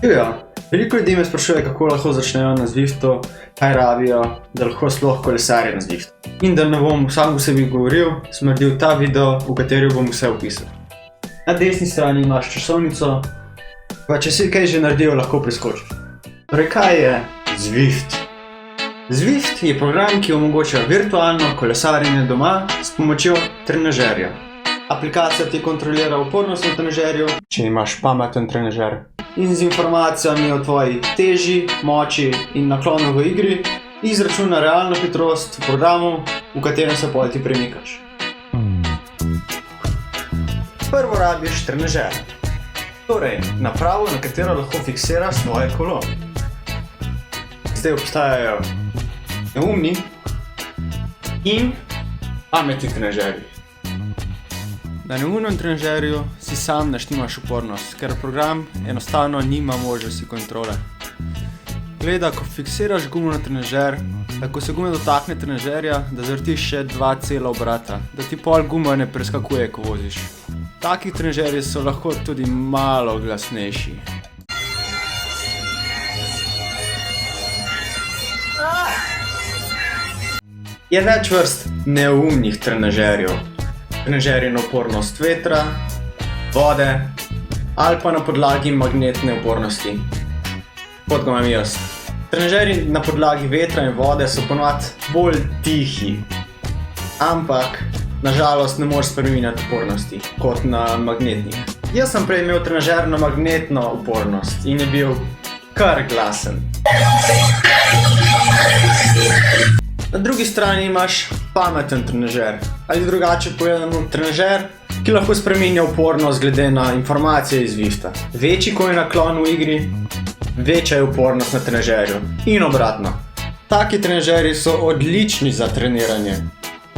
Ja, veliko ljudi me sprašuje, kako lahko začnejo na Zwiftu, kaj rabijo, da lahko sploh kolesarijo na Zwiftu. In da ne bom sam v sebi govoril, sem naredil ta video, v kateri bom vse opisal. Na desni strani imaš časovnico, pa če si kaj že naredil, lahko preskočiš. Torej, kaj je Zwift? Zwift je program, ki omogoča virtualno kolesarjenje doma s pomočjo trenažerja. Aplikacija ti kontrolira upornost na trenažerju, če imaš pameten trenažer, in z informacijami o tvoji teži, moči in naklonu v igri izračuna realno hitrost v programu, v katerem se pol ti premikaš. Prvo rabiš trenažer, torej napravo, na katero lahko fiksiraš svoje kolo. Zdaj obstajajo neumni in pametni trenažerji. Na neumnem trenažerju si sam naštimaš upornost, ker program enostavno nima možnosti kontrole. Gleda, ko fiksiraš gumo na trenažer, tako se gume dotakne trenažerja, da zavrtiš še 2 cela obrata, da ti pol guma ne preskakuje, ko voziš. Taki trenažerji so lahko tudi malo glasnejši. Je več vrst neumnih trenažerjev. Trenažerji na upornost vetra, vode ali pa na podlagi magnetne upornosti. Kot ga imam jaz. Trenažerji na podlagi vetra in vode so ponovadi bolj tihi, ampak na žalost ne moreš spreminjati upornosti kot na magnetnih. Jaz sem prej imel trenažer na magnetno upornost in je bil kar glasen. Na drugi strani imaš pameten trenažer, ali drugače povedano trenažer, ki lahko spreminja upornost glede na informacije iz Zwifta. Večji ko je naklon v igri, večja je upornost na trenažerju in obratno. Taki trenažerji so odlični za treniranje,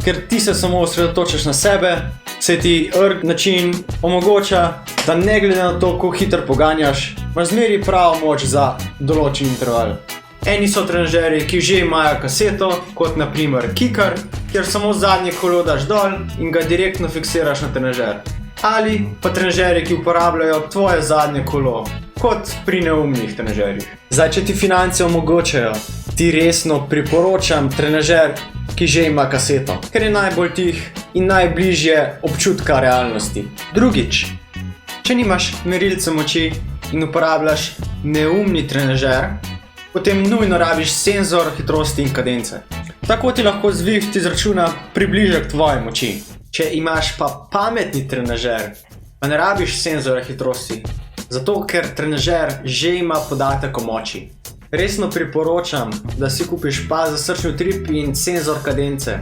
ker ti se samo osredotočaš na sebe, se ti način omogoča, da ne glede na to, kako hitro poganjaš, imaš zmeri pravo moč za določen interval. Eni so trenažerji, ki že imajo kaseto, kot na primer Kikar, kjer samo zadnje kolo daš dol in ga direktno fiksiraš na trenažer. Ali pa trenažerji, ki uporabljajo tvoje zadnje kolo, kot pri neumnih trenažerjih. Zdaj, če ti finance omogočajo, ti resno priporočam trenažer, ki že ima kaseto, ker je najbolj tih in najbližje občutka realnosti. Drugič, če nimaš merilca moči in uporabljaš neumni trenažer, potem nujno rabiš senzor hitrosti in kadence. Tako ti lahko Zwift izračuna približek tvoje moči. Če imaš pa pametni trenažer, pa ne rabiš senzora hitrosti, zato ker trenažer že ima podatek o moči. Resno priporočam, da si kupiš pas za srčni utrip in senzor kadence,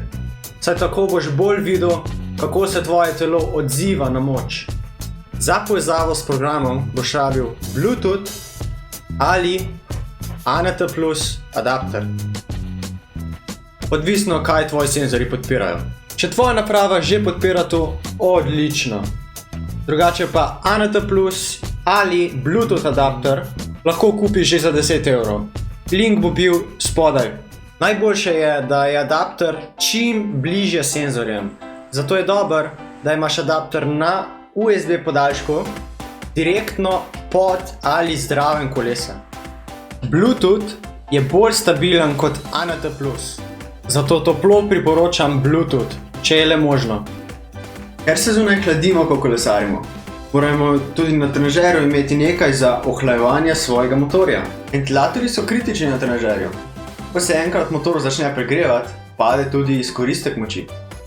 saj tako boš bolj videl, kako se tvoje telo odziva na moč. Za povezavo s programom boš rabil Bluetooth ali ANT+ adapter. Odvisno, kaj tvoji senzori podpirajo. Če tvoja naprava že podpira to, odlično. Drugače pa ANT+ ali Bluetooth adapter lahko kupiš že za 10 €. Link bo bil spodaj. Najboljše je, da je adapter čim bližje senzorjem. Zato je dober, da imaš adapter na USB podaljšku direktno pod ali zraven kolesa. Bluetooth je bolj stabilen kot ANT+, zato toplo priporočam Bluetooth, če je le možno. Ker se zunaj hladimo, ko kolesarimo, moramo tudi na trenažerju imeti nekaj za ohlajevanje svojega motorja. Ventilatorji so kritični na trenažerju. Ko se enkrat motor začne pregrevati, pade tudi izkoristek moči.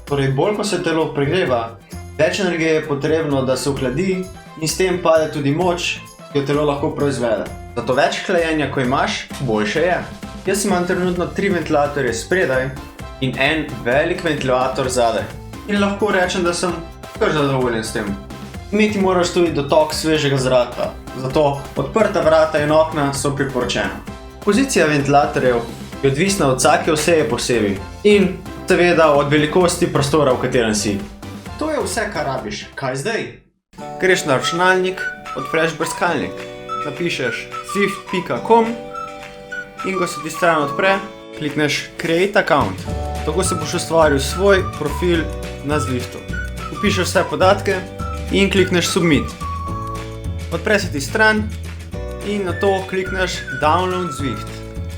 Torej, bolj ko se telo pregreva, več energije je potrebno, da se ohladi in s tem pade tudi moč, ki jo telo lahko proizvede. Zato več hlajenja, ko imaš, boljše je. Jaz imam trenutno 3 ventilatorje spredaj in en velik ventilator zadaj. In lahko rečem, da sem kar zadovoljen s tem. Imeti moraš tudi dotok svežega zraka, zato odprta vrata in okna so priporočena. Pozicija ventilatorjev je odvisna od vsake osebe posebej in seveda od velikosti prostora, v katerem si. To je vse, kar rabiš. Kaj zdaj? Greš na računalnik, odpreš brskalnik, napišeš zwift.com in ko se ti stran odpre, klikneš Create Account. Tako se boš ustvaril svoj profil na Zwiftu. Vpišeš vse podatke in klikneš Submit. Odpre se ti stran in na to klikneš Download Zwift.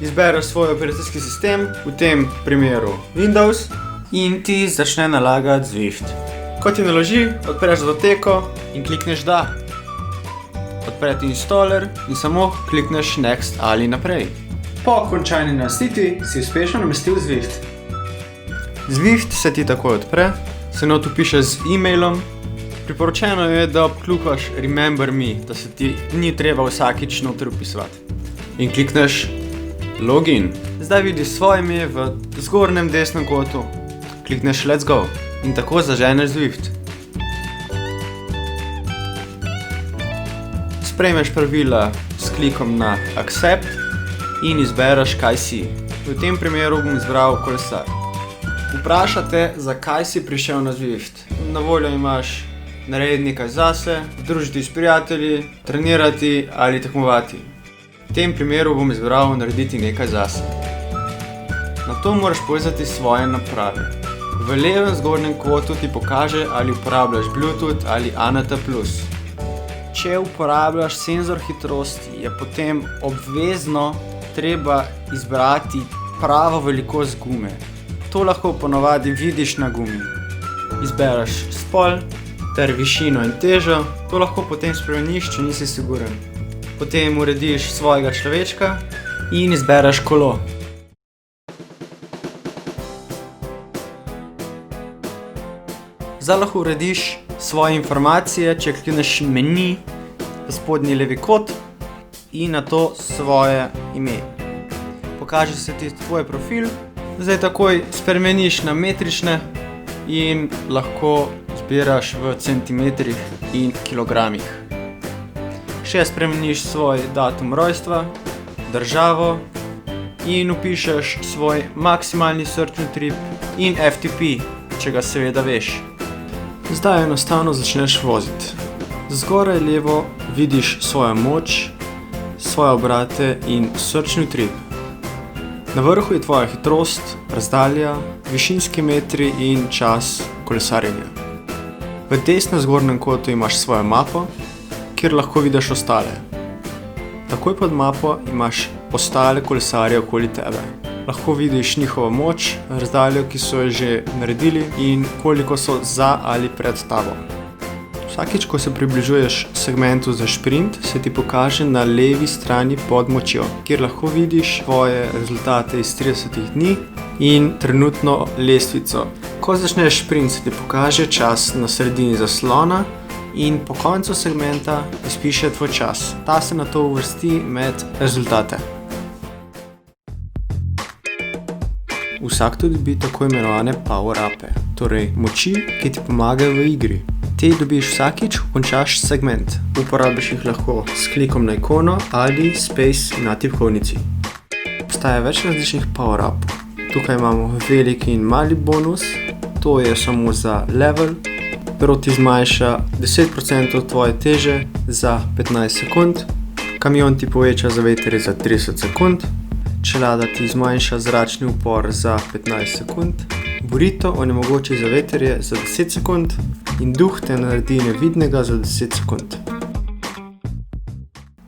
Izbereš svoj operacijski sistem, v tem primeru Windows, in ti začne nalagati Zwift. Ko ti naloži, odpreš datoteko in klikneš Da. Odpre ti installer in samo klikneš Next ali naprej. Po končani namestitvi si uspešno namestil Zwift. Zwift se ti takoj odpre, se not vpiše z e-mailom. Priporočeno je, da obkljukaš Remember Me, da se ti ni treba vsakič noter vpisovati. In klikneš Login. Zdaj vidiš svoje ime v zgornjem desnem kotu. Klikneš Let's Go in tako zaženeš Zwift. Sprejmeš pravila s klikom na Accept in izbereš, kaj si. V tem primeru bom izbral kolesar. Vprašate, zakaj si prišel na Zwift. Na voljo imaš narediti nekaj zase, družiti s prijatelji, trenirati ali tekmovati. V tem primeru bom izbral narediti nekaj zase. Na to moraš povezati svoje naprave. V levem zgornjem kotu ti pokaže, ali uporabljaš Bluetooth ali ANT+. Če uporabljaš senzor hitrosti, je potem obvezno treba izbrati pravo velikost gume. To lahko ponovadi vidiš na gumi. Izbereš spol ter višino in težo, to lahko potem spremeniš, če nisi siguren. Potem urediš svojega človečka in izbereš kolo. Zdaj lahko urediš svoje informacije, če klikneš meni v spodnji levi kot in na to svoje ime. Pokaže se ti tvoj profil, zdaj takoj spremeniš na metrične in lahko zbiraš v centimetrih in kilogramih. Še spremeniš svoj datum rojstva, državo in vpišeš svoj maksimalni srčni utrip in FTP, če ga seveda veš. Zdaj enostavno začneš voziti. Zgoraj levo vidiš svojo moč, svoje obrate in srčni utrip. Na vrhu je tvoja hitrost, razdalja, višinski metri in čas kolesarjenja. V desnem zgornjem kotu imaš svojo mapo, kjer lahko vidiš ostale. Takoj pod mapo imaš ostale kolesarje okoli tebe. Lahko vidiš njihovo moč, razdaljo, ki so jo že naredili in koliko so za ali pred tabo. Vsakič, ko se približuješ segmentu za šprint, se ti pokaže na levi strani pod močjo, kjer lahko vidiš svoje rezultate iz 30 dni in trenutno lestvico. Ko začneš šprint, se ti pokaže čas na sredini zaslona in po koncu segmenta izpiše tvoj čas. Ta se nato uvrsti med rezultate. Vsakdo dobi tako imenovane power-upe, torej moči, ki ti pomagajo v igri. Te dobiš vsakič, ko končaš segment. Uporabiš jih lahko s klikom na ikono ali space na tipkovnici. Obstaja več različnih power-upov. Tukaj imamo veliki in mali bonus, to je samo za level. Proti zmanjša 10% tvoje teže za 15 sekund. Kamion ti poveča zavetrje za 30 sekund. Čelada ti zmanjša zračni upor za 15 sekund. Burrito onemogoči zavetrje za 10 sekund in duh te naredi nevidnega za 10 sekund.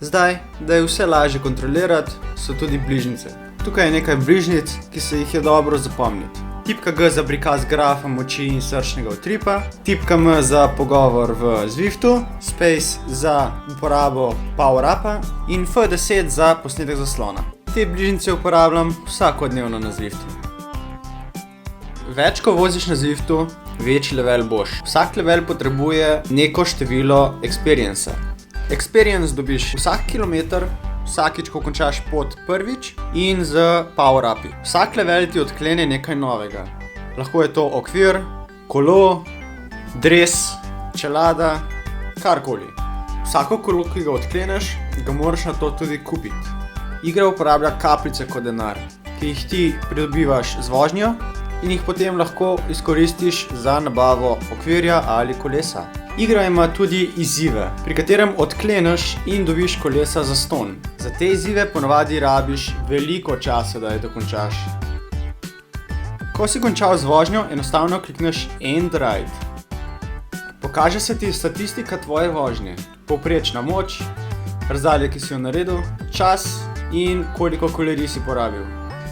Zdaj, da je vse lažje kontrolirati, so tudi bližnjice. Tukaj je nekaj bližnjic, ki se jih je dobro zapomniti. Tipka G za prikaz grafa moči in srčnega utripa, tipka M za pogovor v Zwiftu, space za uporabo power-upa in F10 za posnetek zaslona. Te bližnjice uporabljam vsakodnevno na Zwiftu. Več ko voziš na Zwiftu, večji level boš. Vsak level potrebuje neko število experience. Experience dobiš vsak kilometer, vsakič, ko končaš pot prvič in z power-upi. Vsak level ti odklene nekaj novega. Lahko je to okvir, kolo, dres, čelada, karkoli. Vsako kolo, ki ga odkleneš, ga moraš na to tudi kupiti. Igra uporablja kapljice kot denar, ki jih ti pridobivaš z vožnjo in jih potem lahko izkoristiš za nabavo okvirja ali kolesa. Igra ima tudi izzive, pri katerem odkleneš in dobiš kolesa zastonj. Za te izzive ponavadi rabiš veliko časa, da jo dokončaš. Ko si končal z vožnjo, enostavno klikneš End Ride. Pokaže se ti statistika tvoje vožnje, povprečna moč, razdalje, ki si jo naredil, čas in koliko kalorij si porabil.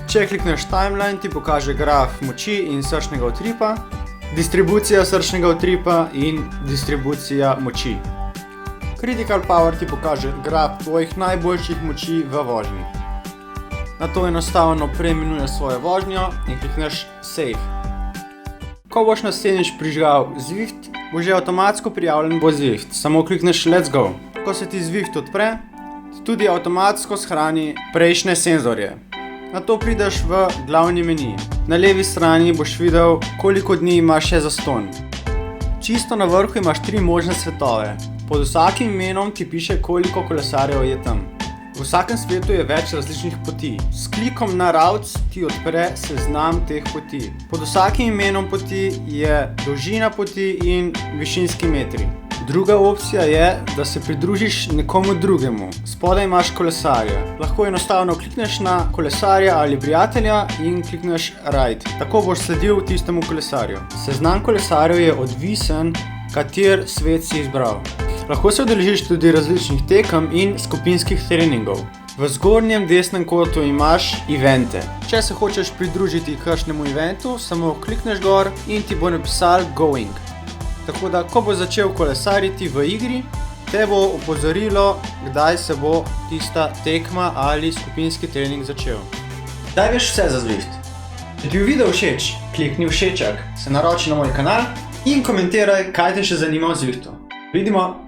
Če klikneš timeline, ti pokaže graf moči in srčnega utripa, distribucija srčnega utripa in distribucija moči. Critical Power ti pokaže graf tvojih najboljših moči v vožnji. Nato enostavno preimenuješ svojo vožnjo in klikneš Save. Ko boš naslednjič prižgal Zwift, bo že avtomatsko prijavljen bo Zwift. Samo klikneš Let's Go. Ko se ti Zwift odpre, ti tudi avtomatsko shrani prejšnje senzorje. Nato prideš v glavni meni. Na levi strani boš videl, koliko dni imaš še zastonj. Čisto na vrhu imaš 3 možne svetove. Pod vsakim imenom ti piše, koliko kolesarjev je tam. V vsakem svetu je več različnih poti. S klikom na Routes ti odpre seznam teh poti. Pod vsakim imenom poti je dolžina poti in višinski metri. Druga opcija je, da se pridružiš nekomu drugemu. Spodaj imaš kolesarje. Lahko enostavno klikneš na kolesarja ali prijatelja in klikneš Ride. Tako boš sledil tistemu kolesarju. Seznam kolesarjev je odvisen, kater svet si izbral. Lahko se udeležiš tudi različnih tekem in skupinskih treningov. V zgornjem desnem kotu imaš evente. Če se hočeš pridružiti kakšnemu eventu, samo klikneš gor in ti bo napisal Going. Tako da, ko bo začel kolesariti v igri, te bo opozorilo, kdaj se bo tista tekma ali skupinski trening začel. Zdaj veš vse za Zwift. Če ti je video všeč, klikni všeček, se naroči na moj kanal in komentiraj, kaj te še zanima o Zwiftu. Vidimo!